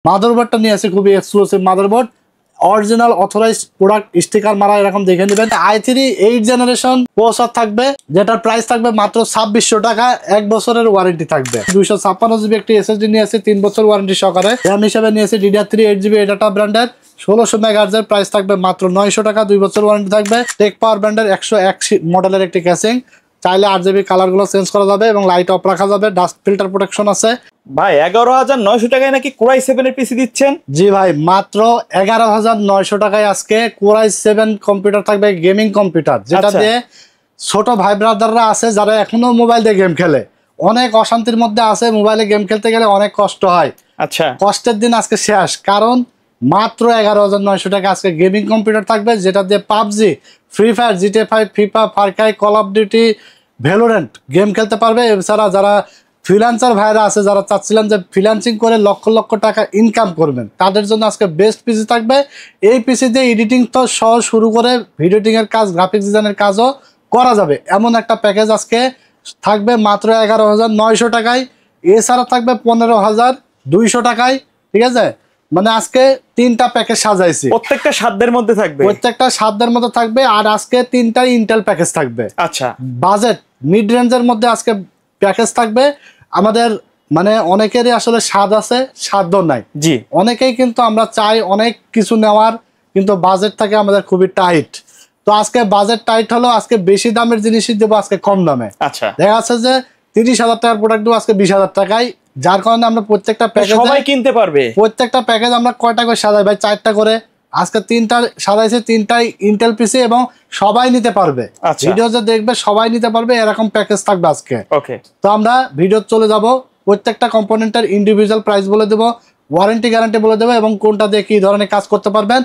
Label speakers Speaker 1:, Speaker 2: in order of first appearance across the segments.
Speaker 1: মাদারবোর্ডটা নিয়ে আসি খুবই exclusive motherboard, original authorised product, sticker মারা এরকম দেখে নেবেন। i3 8 জেনারেশন প্রসেসর থাকবে, যেটার প্রাইস থাকবে মাত্র 2600 টাকা, 1 বছরের ওয়ারেন্টি থাকবে। 256 জিবি একটি এসএসডি নিয়ে আসি 3 বছর ওয়ারেন্টি সহকারে। র্যাম হিসেবে নিয়ে আসি DDR3 8GB এডাটা ব্র্যান্ডের 1600 মেগাহার্জের, প্রাইস থাকবে মাত্র 900 টাকা, 2 বছর ওয়ারেন্টি থাকবে। টেক পাওয়ার ব্র্যান্ডের 101 মডেলের একটি ক্যাসিং, চাইলে RGB কালার গুলো চেঞ্জ করা যাবে এবং লাইট অফ রাখা যাবে, ডাস্ট ফিল্টার প্রোটেকশন আছে।
Speaker 2: ভাই 11900 টাকায় নাকি Core i7 এর পিসি দিচ্ছেন?
Speaker 1: জি ভাই, মাত্র 11900 টাকায় আজকে Core i7 কম্পিউটার থাকবে, গেমিং কম্পিউটার, যেটা দিয়ে ছোট ভাই ব্রাদাররা আছে যারা এখনো মোবাইল দিয়ে গেম খেলে, অনেক অশান্তির মধ্যে আছে, মোবাইলে গেম খেলতে গেলে অনেক কষ্ট হয়।
Speaker 2: আচ্ছা,
Speaker 1: কষ্টের দিন আজকে শেষ, কারণ মাত্র 11900 টাকা আজকে গেমিং কম্পিউটার থাকবে, যেটা দিয়ে PUBG, Free fire, GTA 5, FIFA, Far Cry, Call of Duty, Valorant game খেলতে পারবে। এছাড়া যারা ফ্রিল্যান্সার ভাইরা আছে, যারা চাচ্ছিলেন যে ফ্রিল্যান্সিং করে লক্ষ লক্ষ টাকা ইনকাম করবেন, তাদের জন্য আজকে বেস্ট পিসি থাকবে। এই পিসি দিয়ে এডিটিং তো সহ শুরু করে ভিডিও এডিটিং এর কাজ, গ্রাফিক্স ডিজাইনের কাজও করা যাবে, এমন একটা প্যাকেজ আজকে থাকবে মাত্র 11900 টাকায়। এছাড়া থাকবে 15200 টাকায়, ঠিক আছে? মানে আজকে 3টা প্যাকেজ সাজাইছি,
Speaker 2: প্রত্যেকটা সাধ্যের মধ্যে থাকবে,
Speaker 1: প্রত্যেকটা সাধ্যের মধ্যে থাকবে। আর আজকে 3টাই ইন্টেল প্যাকেজ থাকবে।
Speaker 2: আচ্ছা,
Speaker 1: বাজেট মিড রেঞ্জের মধ্যে আজকে প্যাকেজ থাকবে। আমাদের মানে অনেকেরই আসলে স্বাদ আছে, সাধ্য নাই।
Speaker 2: জি,
Speaker 1: অনেকেই কিন্তু আমরা চাই অনেক কিছু নেওয়ার, কিন্তু বাজেট থাকে আমাদের খুবই টাইট। তো আজকে বাজেট টাইট হলো, আজকে বেশি দামের জিনিসই দেবো আজকে কম দামে।
Speaker 2: আচ্ছা,
Speaker 1: দেখা যাচ্ছে যে 30,000 টাকার প্রোডাক্ট দেবো আজকে 20,000 টাকায়, যার কারণে আমরা প্রত্যেকটা প্যাকেজ
Speaker 2: সবাই কিনতে পারবে।
Speaker 1: প্রত্যেকটা প্যাকেজ আমরা কয়টা করে সাজাই ভাই? 4টা করে। আজকে 3টা সাজাইছে, 3টাই ইন্টেল পিসি এবং সবাই নিতে পারবে। ভিডিও যে দেখবে সবাই নিতে পারবে, এরকম প্যাকেজ থাকবে আজকে।
Speaker 2: ওকে,
Speaker 1: তো আমরা ভিডিও চলে যাব, প্রত্যেকটা কম্পোনেন্টের ইন্ডিভিজুয়াল প্রাইস বলে দেবো, ওয়ারেন্টি গ্যারান্টি বলে দেবো, এবং কোনটা দিয়ে কি ধরনের কাজ করতে পারবেন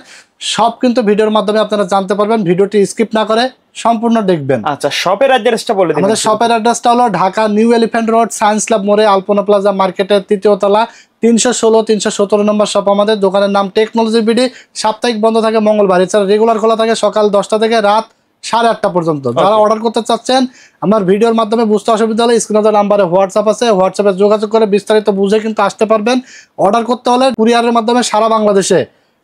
Speaker 1: সব কিন্তু ভিডিওর মাধ্যমে আপনারা জানতে পারবেন। ভিডিওটি স্কিপ না করে সম্পূর্ণ দেখবেন।
Speaker 2: আচ্ছা, শপের অ্যাড্রেসটা বলে দিন।
Speaker 1: আমাদের শপের অ্যাড্রেসটা হলো Dhaka new elephant road, science lab মোড়ে, আলপনা প্লাজা মার্কেটের 3য় তলা, 316-317 নম্বর শপ আমাদের। দোকানের নাম টেকনোলজি বিডি। সাপ্তাহিক বন্ধ থাকে মঙ্গলবার, এছাড়া রেগুলার খোলা থাকে সকাল 10টা থেকে রাত 8:30 পর্যন্ত। যারা অর্ডার করতে চাচ্ছেন, আমার ভিডিওর মাধ্যমে বুঝতে অসুবিধা হলে স্ক্রিনে নাম্বারে হোয়াটসঅ্যাপ আছে, হোয়াটসঅ্যাপে যোগাযোগ করে বিস্তারিত বুঝে কিন্তু আসতে পারবেন। অর্ডার করতে হলে কুরিয়ারের মাধ্যমে সারা বাংলাদেশে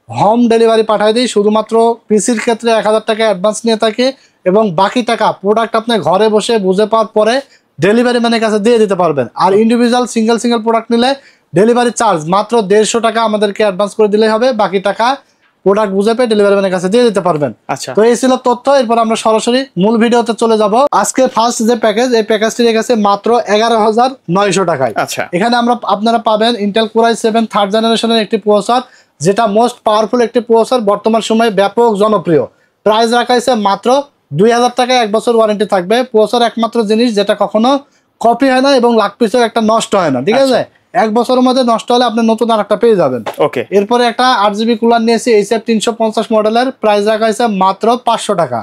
Speaker 1: হোম ডেলিভারি পাঠাই দিই। শুধুমাত্র পিসির ক্ষেত্রে 1000 টাকা অ্যাডভান্স নিয়ে থাকি, এবং বাকি টাকা প্রোডাক্ট আপনি ঘরে বসে বুঝে পাওয়ার পরে ডেলিভারি ম্যানের কাছে দিয়ে দিতে পারবেন। আর ইন্ডিভিজুয়াল সিঙ্গেল প্রোডাক্ট নিলে ডেলিভারি চার্জ মাত্র 150 টাকা আমাদেরকে অ্যাডভান্স করে দিলেই হবে, বাকি টাকা প্রোডাক্ট বুঝে পেয়ে ডেলিভারি ম্যানের কাছে দিয়ে দিতে পারবেন।
Speaker 2: আচ্ছা,
Speaker 1: তো এই ছিল তথ্য। এরপর আমরা সরাসরি মূল ভিডিওতে চলে যাব। আজকে ফার্স্ট যে প্যাকেজ, এই প্যাকেজটি রেখেছে মাত্র 11900 টাকায়।
Speaker 2: আচ্ছা,
Speaker 1: এখানে আপনারা পাবেন ইন্টেল Core i7 থার্ড জেনারেশনের একটি প্রসেসর, যেটা মোস্ট পাওয়ারফুল একটি প্রসেসর, বর্তমান সময়ে ব্যাপক জনপ্রিয়। প্রাইস রাখা হয়েছে মাত্র 2000 টাকায়, 1 বছর ওয়ারেন্টি থাকবে। প্রসেসর একমাত্র জিনিস যেটা কখনো কপি হয় না এবং লাখ পিসের একটা নষ্ট হয় না, ঠিক আছে? 1 বছরের মধ্যে নষ্ট হলে আপনি নতুন আর একটা পেয়ে যাবেন।
Speaker 2: ওকে, এরপরে
Speaker 1: একটা 8GB কুলার নিয়েছি HF 350 মডেলের, প্রাইস রাখা হয়েছে মাত্র 500 টাকা।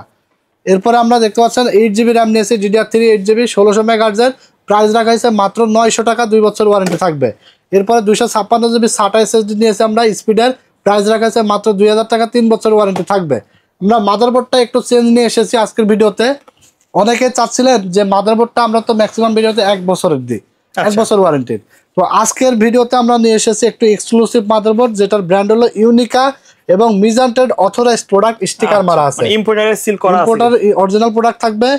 Speaker 1: এরপরে আমরা দেখতে পাচ্ছেন 8GB র্যাম নিয়েছি DDR3 8GB 1600 মেগাহার্জের, প্রাইস রাখা হয়েছে মাত্র 900 টাকা, 2 বছর ওয়ারেন্টি থাকবে। এরপরে 256GB SATA SSD নিয়েছি আমরা স্পিডের, প্রাইস রাখা হয়েছে মাত্র 2000 টাকা, 3 বছর ওয়ারেন্টি থাকবে। আমরা মাদারবোর্ডটা একটু চেঞ্জ নিয়ে এসেছি আজকের ভিডিওতে। অনেকে চাচ্ছিলেন যে মাদারবোর্ডটা আমরা তো ম্যাক্সিমাম ভিডিওতে 1 বছরের দিই, 1 বছর ওয়ারেন্টির। তো আজকের ভিডিওতে আমরা নিয়ে এসেছি একটু এক্সক্লুসিভ মাদারবোর্ড, যেটার ব্র্যান্ড হলো ইউনিকা এবং মিজান্টেড অথরাইজড প্রোডাক্ট, স্টিকার মারা আছে,
Speaker 2: ইম্পোর্টারের সিল করা আছে,
Speaker 1: ইম্পোর্টার অরিজিনাল প্রোডাক্ট থাকবে।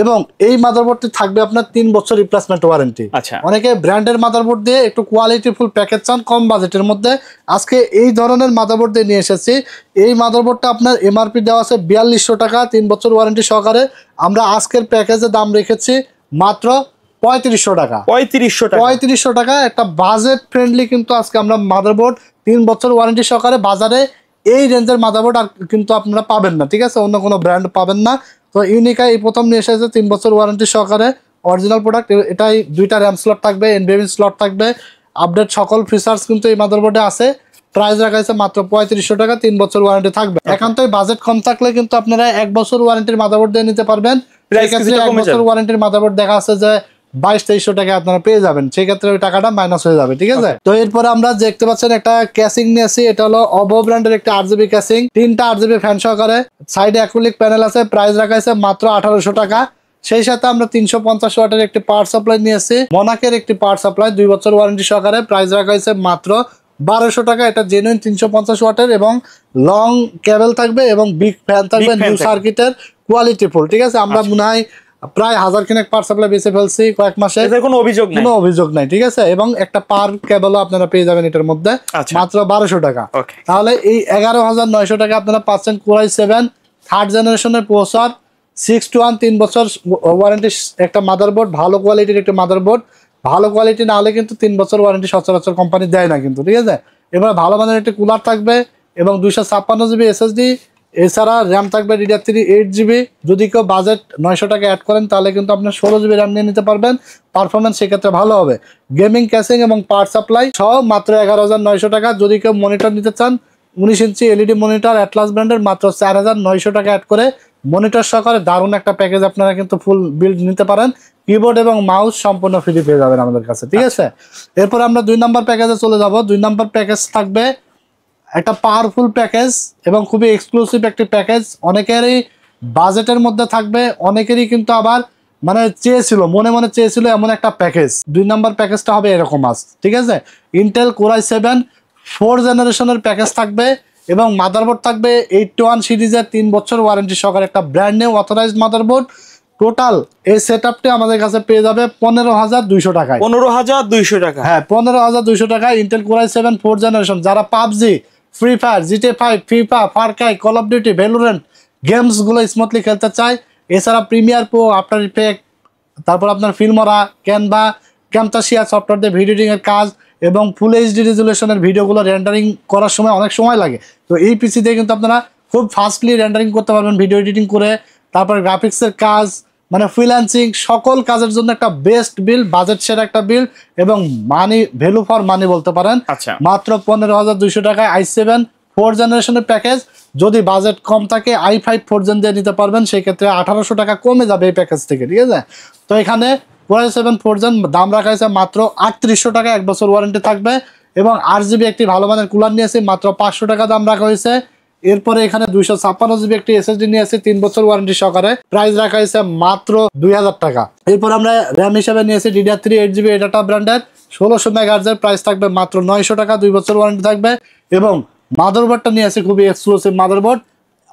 Speaker 1: এবং এই মাদারবোর্ডটি থাকবে আপনার 3 বছর রিপ্লেসমেন্ট ওয়ারেন্টি।
Speaker 2: আচ্ছা,
Speaker 1: অনেকে ব্র্যান্ডের মাদারবোর্ড দিয়ে একটু কোয়ালিটিফুল প্যাকেজ চান কম বাজেটের মধ্যে, আজকে এই ধরনের মাদারবোর্ড দিয়ে নিয়ে এসেছি। এই মাদারবোর্ডটা আপনার এমআরপি দেওয়া আছে 4200 টাকা, 3 বছর ওয়ারেন্টি সহকারে। আমরা আজকের প্যাকেজের দাম রেখেছি মাত্র 3500 টাকা। 3500 টাকা একটা বাজেট ফ্রেন্ডলি কিন্তু আজকে আমরা মাদারবোর্ড 3 বছর ওয়ারেন্টি সহকারে। বাজারে এই রেঞ্জের মাদারবোর্ড আর কিন্তু আপনারা পাবেন না, ঠিক আছে? অন্য কোনো ব্র্যান্ড পাবেন না। তো ইউনিকা এই প্রথম নিয়ে এসেছে 3 বছর ওয়ারেন্টি সহকারে, অরিজিনাল প্রোডাক্ট। এটাই 2টা র্যাম স্লট থাকবে, এনভিএমই স্লট থাকবে, আপডেট সকল ফিচার্স কিন্তু এই মাদারবোর্ডে আছে। প্রাইস রাখা হয়েছে মাত্র 3500 টাকা, 3 বছর ওয়ারেন্টি থাকবে। একান্তই বাজেট কম থাকলে কিন্তু আপনারা 1 বছর ওয়ারেন্টির মাদারবোর্ড দিয়ে নিতে পারবেন। 1 বছর ওয়ারেন্টির মাদারবোর্ড দেখা আছে যে 2200-2300 টাকা আপনারা পেয়ে যাবেন, সেই ক্ষেত্রে ওই টাকাটা মাইনাস হয়ে যাবে, ঠিক আছে? তো এরপরে আমরা দেখতে পাচ্ছেন একটা ক্যাসিং নিয়েছি, এটা হলো অবো ব্র্যান্ডের একটা 8GB ক্যাসিং, 3টা 8GB ফ্যান সহকারে, সাইডে অ্যাক্রিলিক প্যানেল আছে, প্রাইস রাখা হয়েছে মাত্র 1800 টাকা। সেই সাথে আমরা 350 ওয়াটের একটি পাওয়ার সাপ্লাই নিয়েছি, মনাকের একটি পাওয়ার সাপ্লাই, 2 বছর ওয়ারেন্টি সহকারে, প্রাইস রাখা হয়েছে মাত্র 1200 টাকা। এটা জেনুইন 350 ওয়াটের এবং লং কেবল থাকবে এবং বিগ ফ্যান থাকবে,
Speaker 2: Big fan
Speaker 1: নিউ
Speaker 2: থাকবে।
Speaker 1: সার্কিটের, কোয়ালিটি ফুল। ঠিক আছে, আমরা মনে হয় প্রায় 1000 খানেক পাওয়ার সাপ্লাই বেঁচে ফেলছি কয়েক মাসে,
Speaker 2: এদের কোনো অভিযোগ নাই।
Speaker 1: কোনো অভিযোগ নাই। ঠিক আছে, এবং একটা পার কেবলও আপনারা পেয়ে যাবেন এটার মধ্যে
Speaker 2: আচ্ছা।
Speaker 1: মাত্র 1200 টাকা।
Speaker 2: ওকে।
Speaker 1: তাহলে এই 11900 টাকা আপনারা পাচ্ছেন কোরাই 7 থার্ড জেনারেশনের প্রসেসর, 6 to 1 3 বছর ওয়ারেন্টি, একটা মাদারবোর্ড, ভালো কোয়ালিটির একটা মাদারবোর্ড। ভালো কোয়ালিটি না হলে কিন্তু 3 বছর ওয়ারেন্টি সচরাচর কোম্পানি দেয় না কিন্তু। ঠিক আছে, এবার ভালো মানের একটা কুলার থাকবে এবং 256 জিবি এসএসডি, এছাড়া র্যাম থাকবে DDR3 8 জিবি। যদি কেউ বাজেট 900 টাকা অ্যাড করেন তাহলে কিন্তু আপনার 16 জিবি র্যাম নিয়ে নিতে পারবেন, পারফরমেন্স সেক্ষেত্রে ভালো হবে। গেমিং ক্যাসিং এবং পাওয়ার সাপ্লাই সহ মাত্র 11900 টাকা। যদি কেউ মনিটর নিতে চান 19 ইঞ্চি এলইডি মনিটর অ্যাটলাস ব্র্যান্ডের, মাত্র 4900 টাকা অ্যাড করে মনিটর সহকারে দারুণ একটা প্যাকেজ আপনারা কিন্তু ফুল বিল্ড নিতে পারেন। কিবোর্ড এবং মাউস সম্পূর্ণ ফ্রি পেয়ে যাবেন আমাদের কাছে। ঠিক আছে, এরপর আমরা 2 নম্বর প্যাকেজে চলে যাব। 2 নম্বর প্যাকেজ থাকবে একটা পাওয়ারফুল প্যাকেজ এবং খুবই এক্সক্লুসিভ একটি প্যাকেজ, অনেকেরই বাজেটের মধ্যে থাকবে, অনেকেরই কিন্তু আবার মানে চেয়েছিল, মনে মনে চেয়েছিল এমন একটা প্যাকেজ। 2 নম্বর প্যাকেজটা হবে এরকম আজ। ঠিক আছে, ইন্টেল কোরাই 7 4 জেনারেশনের প্যাকেজ থাকবে এবং মাদারবোর্ড থাকবে 81 সিরিজের 3 বছর ওয়ারেন্টি সহকারে একটা brand new authorised motherboard. Total এই সেটআপটি আমাদের কাছে পেয়ে যাবে 15200 টাকায়।
Speaker 2: 15200 টাকা।
Speaker 1: হ্যাঁ, 15200 টাকা। ইন্টেল কোরাই 7 4 জেনারেশন, যারা PUBG, Free Fire, GTA 5, FIFA, Far Cry, Call of Duty, Valorant গেমসগুলো স্মুথলি খেলতে চায়, এছাড়া প্রিমিয়ার প্রো, আফটার ইফেক্ট, তারপর আপনার ফিল্মরা, ক্যানভা, ক্যামতাসিয়া সফটওয়্যার দিয়ে ভিডিও এডিটিং এর কাজ এবং ফুল এইচডি রেজুলেশনের ভিডিওগুলো রেন্ডারিং করার সময় অনেক সময় লাগে, তো এই পিসি দিয়ে কিন্তু আপনারা খুব ফাস্টলি রেন্ডারিং করতে পারবেন ভিডিও এডিটিং করে। তারপর গ্রাফিক্সের কাজ, মানে ফ্রিল্যান্সিং, সকল কাজের জন্য একটা বেস্ট বিল, বাজেট শেয়ার একটা বিল এবং মানি, ভ্যালু ফর মানি বলতে পারেন।
Speaker 2: আচ্ছা।
Speaker 1: মাত্র 15200 টাকায় i7 4 জেনারেশনের প্যাকেজ। যদি বাজেট কম থাকে i5 4 জেন দিয়ে নিতে পারবেন, সেই ক্ষেত্রে 1800 টাকা কমে যাবে এই প্যাকেজ থেকে। ঠিক আছে, তো এখানে কোরাই 7 4 জেন দাম রাখা হয়েছে মাত্র 3800 টাকা, 1 বছর ওয়ারেন্টি থাকবে এবং 8 জিবি একটি ভালো মানের কুলার নিয়েছি, মাত্র 500 টাকা দাম রাখা হয়েছে। এরপরে এখানে 256 জিবি একটি এসএসডি নিয়ে আসি 3 বছর ওয়ারেন্টি সহকারে, প্রাইস রাখা হয়েছে মাত্র 2000 টাকা। এরপর আমরা র্যাম হিসেবে নিয়েছি DDR3 8 জিবি এডাটা ব্র্যান্ডের 1600 মেগাহার্টজের, প্রাইস থাকবে মাত্র 900 টাকা, 2 বছর ওয়ারেন্টি থাকবে। এবং মাদারবোর্ডটা নিয়ে আসি খুবই exclusive motherboard,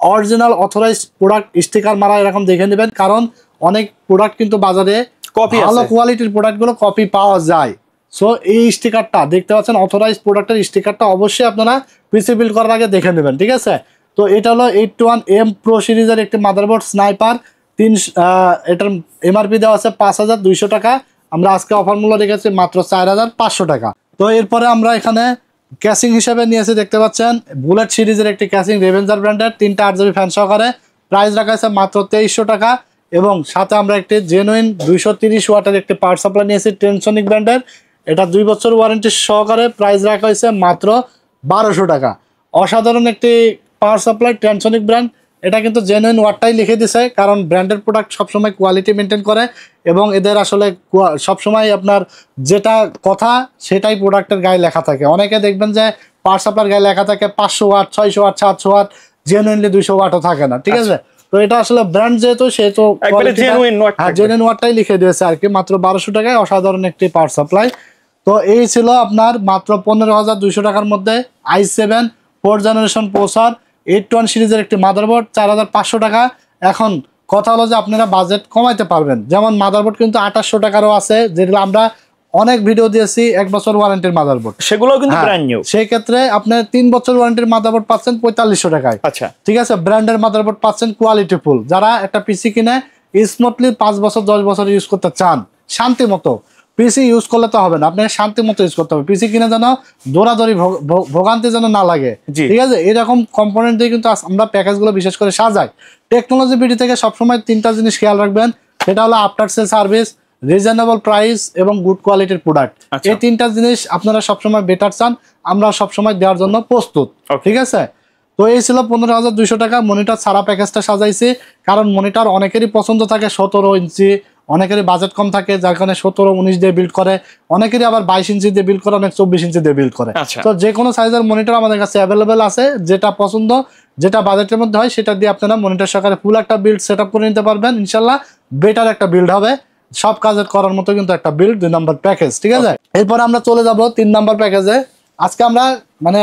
Speaker 1: original authorised product, sticker মারা এরকম দেখে নেবেন, কারণ অনেক প্রোডাক্ট কিন্তু বাজারে
Speaker 2: কপি
Speaker 1: ভালো
Speaker 2: আছে।
Speaker 1: কোয়ালিটির প্রোডাক্টগুলো কপি পাওয়া যায়। সো এই স্টিকারটা দেখতে পাচ্ছেন, অথরাইজড প্রোডাক্টের স্টিকারটা অবশ্যই আপনারা পিসি বিল্ড করার আগে দেখে নেবেন। ঠিক আছে, তো এটা হলো 81M প্রো সিরিজের একটি মাদারবোর্ড স্নাইপার। এটার এমআরপি দেওয়া আছে 5200 টাকা, আমরা আজকে অফার মূল্য রেখেছি মাত্র 4500 টাকা। তো এরপরে আমরা এখানে ক্যাসিং হিসেবে নিয়েছি, দেখতে পাচ্ছেন বুলেট সিরিজের একটি ক্যাসিং, রেভেঞ্জার ব্র্যান্ডের, 3টা 8 জিবি ফ্যান সহকারে, প্রাইস রাখা আছে মাত্র 2300 টাকা। এবং সাথে আমরা একটি জেনুইন 230 ওয়াটের একটি পাওয়ার সাপ্লাই নিয়েছি টেনসনিক ব্র্যান্ডের, এটা 2 বছর ওয়ারেন্টি সহকারে, প্রাইস রাখা হয়েছে মাত্র 1200 টাকা। অসাধারণ একটি পাওয়ার সাপ্লাই টেনসনিক ব্র্যান্ড, এটা কিন্তু জেনুইন ওয়াটটাই লিখে দিছে, কারণ ব্র্যান্ডের প্রোডাক্ট সবসময় কোয়ালিটি মেনটেন করে এবং এদের আসলে সবসময় আপনার যেটা কথা সেটাই প্রোডাক্টের গায়ে লেখা থাকে। অনেকে দেখবেন যে পাওয়ার সাপ্লাইয়ের গায়ে লেখা থাকে 500 ওয়াট, 600 ওয়াট, 700 ওয়াট, জেনুইনলি 200 ওয়াটও থাকে না। ঠিক আছে, তো এটা আসলে ব্র্যান্ড যেহেতু সেহেতু জেনুইন ওয়াটটাই লিখে দিয়েছে আর কি। মাত্র 1200 টাকায় অসাধারণ একটি পাওয়ার সাপ্লাই। তো এই ছিল আপনার মাত্র 15200 টাকার মধ্যে i7 4 জেনারেশন প্রসেসর, 81 সিরিজের একটি মাদারবোর্ড, 4500 টাকা। এখন কথা হলো যে আপনারা বাজেট কমাইতে পারবেন, যেমন মাদারবোর্ড কিন্তু 2800 টাকারও আছে, যেগুলো আমরা অনেক ভিডিও দিয়েছি 1 বছর ওয়ারেন্টির মাদারবোর্ড,
Speaker 2: সেগুলো কিন্তু ব্র্যান্ড নিউ।
Speaker 1: সেই ক্ষেত্রে আপনি 3 বছর ওয়ারেন্টির মাদারবোর্ড পাচ্ছেন 4500 টাকায়।
Speaker 2: আচ্ছা,
Speaker 1: ঠিক আছে, ব্র্যান্ডের মাদারবোর্ড পাচ্ছেন কোয়ালিটি ফুল। যারা একটা পিসি কিনে স্মুথলি 5 বছর 10 বছর ইউজ করতে চান শান্তি মতো, পিসি ইউজ করলে তো হবে না, আপনাকে শান্তি মতো ইউজ করতে হবে। পিসি কিনে যেন দৌড়াদৌড়ি ভোগান্তি যেন না লাগে। ঠিক আছে, এরকম কম্পোনেন্ট দিয়ে কিন্তু আমরা প্যাকেজগুলো বিশেষ করে সাজাই। টেকনোলজি বিডি থেকে সবসময় 3টা জিনিস খেয়াল রাখবেন, সেটা হলো after sale service, reasonable price এবং গুড কোয়ালিটির প্রোডাক্ট। এই 3টা জিনিস আপনারা সবসময় বেটার চান, আমরা সবসময় দেওয়ার জন্য প্রস্তুত। ঠিক আছে, তো এই ছিল 15200 টাকা মনিটর ছাড়া প্যাকেজটা সাজাইছি, কারণ মনিটর অনেকেরই পছন্দ থাকে 17 ইঞ্চি, অনেকেরই বাজেট কম থাকে যার কারণে 17 19 দিয়ে বিল্ড করে, অনেকেরই আবার 22 ইঞ্চি দিয়ে বিল্ড করে, অনেক 24 ইঞ্চি দিয়ে বিল্ড করে। তো যে কোনো সাইজের মনিটর আমাদের কাছে অ্যাভেলেবেল আছে, যেটা পছন্দ, যেটা বাজেটের মধ্যে হয় সেটা দিয়ে আপনারা মনিটর সহকারে ফুল একটা বিল্ড সেট আপ করে নিতে পারবেন। ইনশাল্লাহ বেটার একটা বিল্ড হবে, সব কাজের করার মতো কিন্তু একটা বিল্ড 2 নম্বর প্যাকেজ। ঠিক আছে, এরপর আমরা চলে যাব 3 নম্বর প্যাকেজে। আজকে আমরা মানে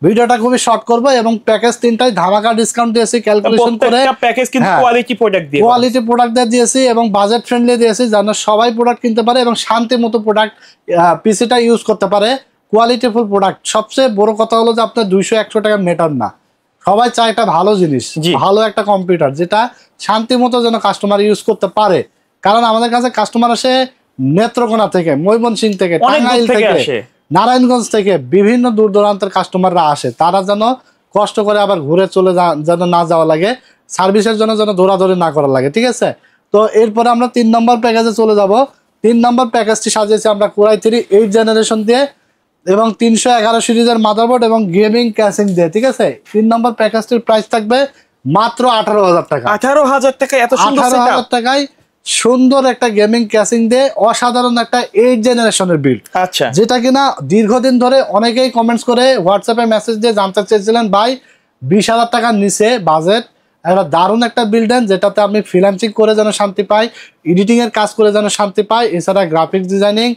Speaker 1: ভিডিওটা খুবই শর্ট করব এবং প্যাকেজ তিনটাই ধামাকা ডিসকাউন্ট দিয়েছি ক্যালকুলেশন করে।
Speaker 2: প্রত্যেকটা প্যাকেজ কিন্তু
Speaker 1: হ্যাঁ,
Speaker 2: কোয়ালিটি প্রোডাক্ট দিয়ে
Speaker 1: কোয়ালিটি প্রোডাক্ট দিয়েছি এবং বাজেট ফ্রেন্ডলি দিয়েছি যেন সবাই প্রোডাক্ট কিনতে পারে এবং শান্তি মতো প্রোডাক্ট পিসিটা ইউজ করতে পারে। কোয়ালিটিফুল প্রোডাক্ট, সবচেয়ে বড় কথা হলো যে আপনার 200-100 টাকা মেটার না, সবাই চায় একটা ভালো জিনিস,
Speaker 2: জি।
Speaker 1: ভালো একটা কম্পিউটার যেটা শান্তি মতো যেন কাস্টমার ইউজ করতে পারে। কারণ আমাদের কাছে কাস্টমার আসে নেত্রকোনা থেকে, ময়মনসিংহ থেকে,
Speaker 2: অনেক দূর
Speaker 1: টাঙ্গাইল
Speaker 2: থেকে
Speaker 1: থেকে,
Speaker 2: আসে।
Speaker 1: নারায়ণগঞ্জ থেকে, বিভিন্ন দূর দূরান্তের কাস্টমাররা আসে। তারা যেন কষ্ট করে আবার ঘুরে চলে যেন না যাওয়া লাগে, সার্ভিসের জন্য যেন দৌড়াদৌড়ি না করা লাগে, ঠিক আছে? তো এরপরে আমরা 3 নম্বর প্যাকেজে চলে যাব। 3 নম্বর প্যাকেজটি সাজিয়েছি আমরা কোরাই 3 8 জেনারেশন দিয়ে এবং 311 সিরিজের মাদারবোর্ড এবং গেমিং ক্যাসিং দিয়ে, ঠিক আছে? 3 নম্বর প্যাকেজটির প্রাইস থাকবে মাত্র 18,000 টাকা।
Speaker 2: 18,000 টাকা এত সুন্দর
Speaker 1: 18,000
Speaker 2: সেটআপ।
Speaker 1: টাকায় সুন্দর একটা গেমিং ক্যাসিং দিয়ে অসাধারণ একটা 8 জেনারেশনের বিল্ড,
Speaker 2: আচ্ছা,
Speaker 1: যেটা কিনা দীর্ঘদিন ধরে অনেকেই কমেন্টস করে হোয়াটসঅ্যাপে মেসেজ দিয়ে জানতে চেয়েছিলেন ভাই 20,000 টাকার নিচে বাজেট একটা দারুণ একটা বিল্ড দেন যেটাতে আপনি ফ্রিল্যান্সিং করে যেন শান্তি পাই, এডিটিং এর কাজ করে যেন শান্তি পাই, এছাড়া গ্রাফিক্স ডিজাইনিং,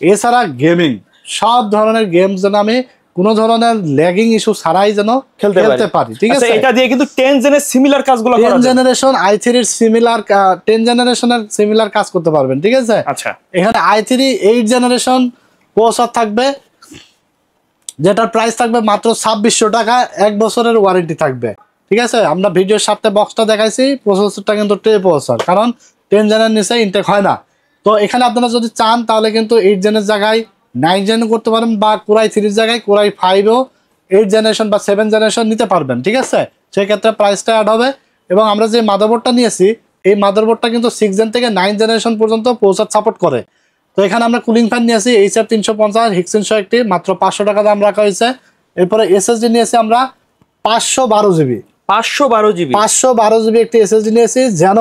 Speaker 1: এছাড়া গেমিং, সব ধরনের গেমস যেন আমি কোনো ধরনের ল্যাগিং ইস্যু ছাড়াই যেন খেলতে পারি, ঠিক
Speaker 2: আচ্ছা,
Speaker 1: আছে?
Speaker 2: এটা দিয়ে কিন্তু 10 জেনের সিমিলার কাজগুলো করা
Speaker 1: 10
Speaker 2: যাবে।
Speaker 1: জেনারেশন i3 এর সিমিলার 10 জেনারেশনের সিমিলার কাজ করতে পারবেন, ঠিক আছে?
Speaker 2: আচ্ছা,
Speaker 1: এখানে i3 8 জেনারেশন প্রসেসর থাকবে যেটার প্রাইস থাকবে মাত্র 2600 টাকা, 1 বছরের ওয়ারেন্টি থাকবে, ঠিক আছে? আমরা ভিডিওর সাথে বক্সটা দেখাইছি, প্রসেসরটা কিন্তু ট্রে প্রসেসর, কারণ 10 জেনের নিচে ইনটেক হয় না। তো এখানে আপনারা যদি চান তাহলে কিন্তু 8 জেনের জায়গায় 9 জেন করতে পারেন বা কোরাই 3 জায়গায় কোরাই 5ও 8 জেনারেশন বা 7 জেনারেশন নিতে পারবেন, ঠিক আছে? সেক্ষেত্রে প্রাইসটা অ্যাড হবে। এবং আমরা যে মাদারবোর্ডটা নিয়েছি এই মাদারবোর্ডটা কিন্তু 6 জেন থেকে 9 জেনারেশন পর্যন্ত প্রসেসর সাপোর্ট করে। তো এখানে আমরা কুলিং ফ্যান নিয়েছি এইচআর 350 হিক্সিনশো একটি, মাত্র 500 টাকা দাম রাখা হয়েছে। এরপরে এসএসডি নিয়েছি আমরা 512 জিবি,
Speaker 2: 512 জিবি।
Speaker 1: 512 জিবি একটি এসএসডি নিয়েছি যেন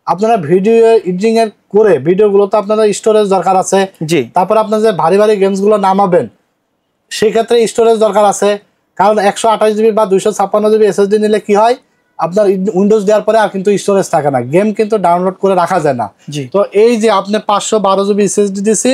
Speaker 1: আপনারা ভিডিও এডিটিং এর করে ভিডিওগুলোতে আপনাদের স্টোরেজ দরকার আছে,
Speaker 2: জি,
Speaker 1: তারপর আপনার যে ভারী ভারী গেমসগুলো নামাবেন সেক্ষেত্রে স্টোরেজ দরকার আছে। কারণ 128 জিবি বা 256 জিবি এসএসডি নিলে কি হয়, আপনার উইন্ডোজ দেওয়ার পরে আর কিন্তু স্টোরেজ থাকে না, গেম কিন্তু ডাউনলোড করে রাখা যায় না।
Speaker 2: জি।
Speaker 1: তো এই যে আপনি 512 জিবি এসএসডি দিয়েছি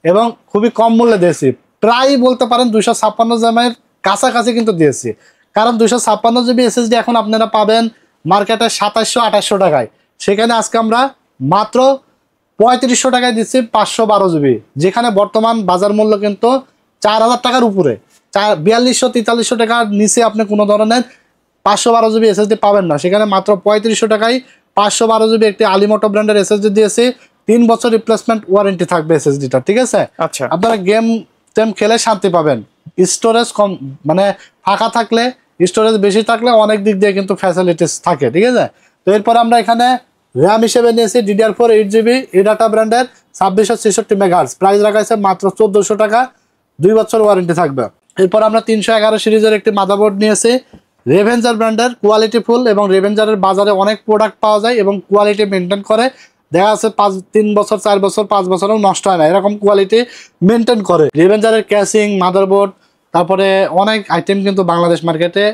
Speaker 1: এবং খুবই কম মূল্যে দিয়েছি, প্রায় বলতে পারেন 256 জিবির কাছাকাছি কিন্তু দিয়েছি। কারণ 256 জিবি এসএসডি এখন আপনারা পাবেন মার্কেটে 2700-2800 টাকায়, সেখানে আজকে আমরা মাত্র 3500 টাকায় দিচ্ছি 512 জিবি, যেখানে বর্তমান বাজার মূল্য কিন্তু 4,000 টাকার উপরে, 4200-4300 টাকার নিচে আপনি কোনো ধরনের 512 জিবি এসএসডি পাবেন না। সেখানে মাত্র 3500 টাকায় 512 জিবি একটি আলিমোটো ব্র্যান্ডের এসএসডি দিয়েছি, 3 বছর রিপ্লেসমেন্ট ওয়ারেন্টি থাকবে এসএসডিটা, ঠিক আছে?
Speaker 2: আচ্ছা,
Speaker 1: আপনারা গেম টেম খেলে শান্তি পাবেন। স্টোরেজ কম মানে ফাঁকা থাকলে, স্টোরেজ বেশি থাকলে অনেক দিক দিয়ে কিন্তু ফ্যাসিলিটিস থাকে, ঠিক আছে? তো এরপর আমরা এখানে র্যাম হিসেবে নিয়েছি DDR4 8 জিবি এডাটা ব্র্যান্ডের 2666 মেগাহার্টজ, প্রাইস রাখা আছে মাত্র 1400 টাকা, 2 বছর ওয়ারেন্টি থাকবে। এরপর আমরা 311 সিরিজের একটি মাদারবোর্ড নিয়েছি রেভেঞ্জার ব্র্যান্ডের, কোয়ালিটি ফুল, এবং রেভেঞ্জারের বাজারে অনেক প্রোডাক্ট পাওয়া যায় এবং কোয়ালিটি মেনটেন করে, দেখা যাচ্ছে 3 বছর 4 বছর 5 বছরও নষ্ট হয় না, এরকম কোয়ালিটি মেনটেন করে রেভেঞ্জারের ক্যাসিং মাদারবোর্ড, তারপরে অনেক আইটেম কিন্তু বাংলাদেশ মার্কেটে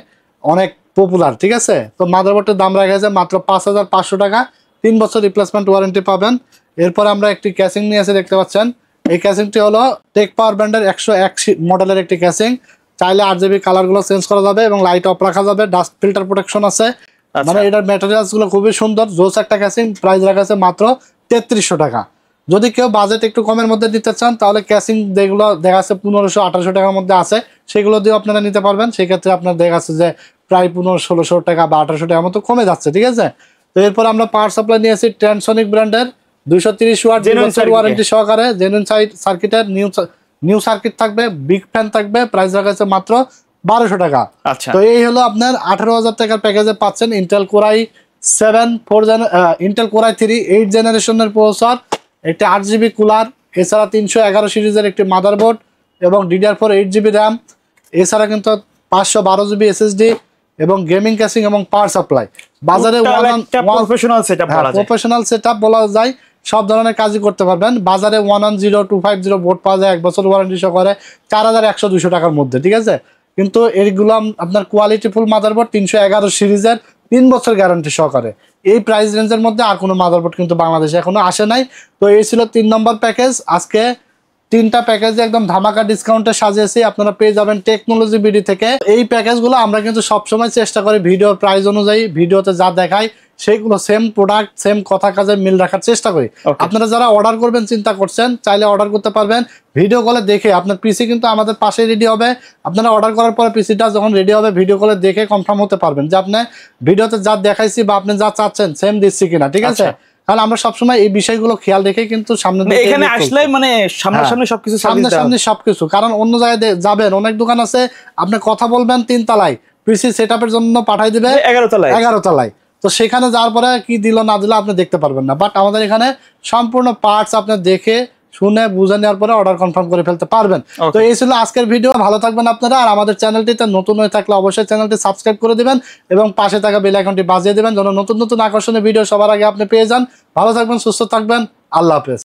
Speaker 1: অনেক পপুলার, ঠিক আছে? তো মাদারবোর্ডের দাম রাখা আছে মাত্র 5500 টাকা, 3 বছর রিপ্লেসমেন্ট ওয়ারেন্টি পাবেন। এরপর আমরা একটি ক্যাসিং নিয়ে এসে দেখতে পাচ্ছেন, এই ক্যাসিংটি হলো টেক পাওয়ার ব্র্যান্ডের 101 মডেলের একটি ক্যাসিং, চাইলে RGB কালারগুলো চেঞ্জ করা যাবে এবং লাইট অফ রাখা যাবে, ডাস্ট ফিল্টার প্রোটেকশন আছে, মানে এটার ম্যাটেরিয়ালস গুলো খুবই সুন্দর, জোস একটা ক্যাসিং, প্রাইস রাখা আছে মাত্র 3300 টাকা। যদি কেউ বাজেট একটু কমের মধ্যে দিতে চান তাহলে ক্যাসিং যেগুলো দেখা যাচ্ছে 1500-1800 টাকার মধ্যে আছে সেগুলো দিয়ে আপনারা নিতে পারবেন, সেক্ষেত্রে আপনার দেখা যাচ্ছে যে প্রায় 1500-1600 টাকা বা 1800 টাকার মতো কমে যাচ্ছে, ঠিক আছে? তো এরপর আমরা পাওয়ার সাপ্লাই নিয়েছি ট্রান্সনিক ব্র্যান্ডের 230 ওয়াট ওয়ারেন্টি সহকারে, জেনুইন সার্কিটের নিউ সার্কিট থাকবে, বিগ ফ্যান থাকবে, প্রাইস রাখা আছে মাত্র 1200 টাকা।
Speaker 2: আচ্ছা,
Speaker 1: তো এই হলো আপনার 18,000 টাকার প্যাকেজে পাচ্ছেন ইন্টেল কোরাই 3 8 জেনারেশনের প্রসেসর, একটি 8 জিবি কুলার, এছাড়া 311 সিরিজের একটি মাদারবোর্ড এবং DDR4 8 জিবি র্যাম, এছাড়া কিন্তু 512 জিবি এসএসডি এবং গেমিং ক্যাসিং এবং পাওয়ার সাপ্লাই। বাজারে প্রফেশনাল সেটআপ বলা যায়, সব ধরনের কাজই করতে পারবেন। বাজারে 110250 বোর্ড পাওয়া যায় 1 বছর ওয়ারেন্টি সহকারে 4100-200 টাকার মধ্যে, ঠিক আছে? কিন্তু এইগুলো আপনার কোয়ালিটি ফুল মাদারবোর্ড 311 সিরিজের 3 বছর গ্যারান্টি সহকারে, এই প্রাইস রেঞ্জের মধ্যে আর কোনো মাদারবোর্ড কিন্তু বাংলাদেশে এখনো আসে নাই। তো এই ছিল 3 নম্বর প্যাকেজ। আজকে 3টা প্যাকেজ একদম ধামাকা ডিসকাউন্টে সাজিয়েছি, আপনারা পেয়ে যাবেন টেকনোলজি বিডি থেকে। এই প্যাকেজগুলো আমরা কিন্তু সবসময় চেষ্টা করি ভিডিওর প্রাইস অনুযায়ী, ভিডিওতে যা দেখাই সেইগুলো সেম প্রোডাক্ট সেম কথা কাজে মিল রাখার চেষ্টা করি। আপনারা যারা অর্ডার করবেন চিন্তা করছেন, চাইলে অর্ডার করতে পারবেন ভিডিও কলে দেখে। আপনার পিসি কিন্তু আমাদের পাশে রেডি হবে, আপনারা অর্ডার করার পরে পিসিটা যখন রেডি হবে ভিডিও কলে দেখে কনফার্ম হতে পারবেন যে আপনি ভিডিওতে যা দেখাইছি বা আপনি যা চাচ্ছেন সেম দিচ্ছি কিনা, ঠিক আছে? কারণ আমরা সবসময় এই বিষয়গুলো খেয়াল রেখে কিন্তু সামনে
Speaker 2: এখানে আসলে মানে সামনাসামনি সবকিছু
Speaker 1: সামনে সবকিছু। কারণ অন্য জায়গায় যাবেন, অনেক দোকান আছে আপনি কথা বলবেন 3 তলায়, পিসি সেটআপের জন্য পাঠাই দিবে 11 তলায়। তো সেখানে যাওয়ার পরে কি দিল না দিল আপনি দেখতে পারবেন না। বাট আমাদের এখানে সম্পূর্ণ পার্টস আপনি দেখে শুনে বুঝে নেওয়ার পরে অর্ডার কনফার্ম করে ফেলতে পারবেন। তো এই ছিল আজকের ভিডিও। ভালো থাকবেন আপনারা। আর আমাদের চ্যানেলটিতে নতুন হয়ে থাকলে অবশ্যই চ্যানেলটি সাবস্ক্রাইব করে দিবেন এবং পাশে থাকা বেল আইকনটি বাজিয়ে দিবেন যেন নতুন নতুন আকর্ষণীয় ভিডিও সবার আগে আপনি পেয়ে যান। ভালো থাকবেন, সুস্থ থাকবেন, আল্লাহ হাফেজ।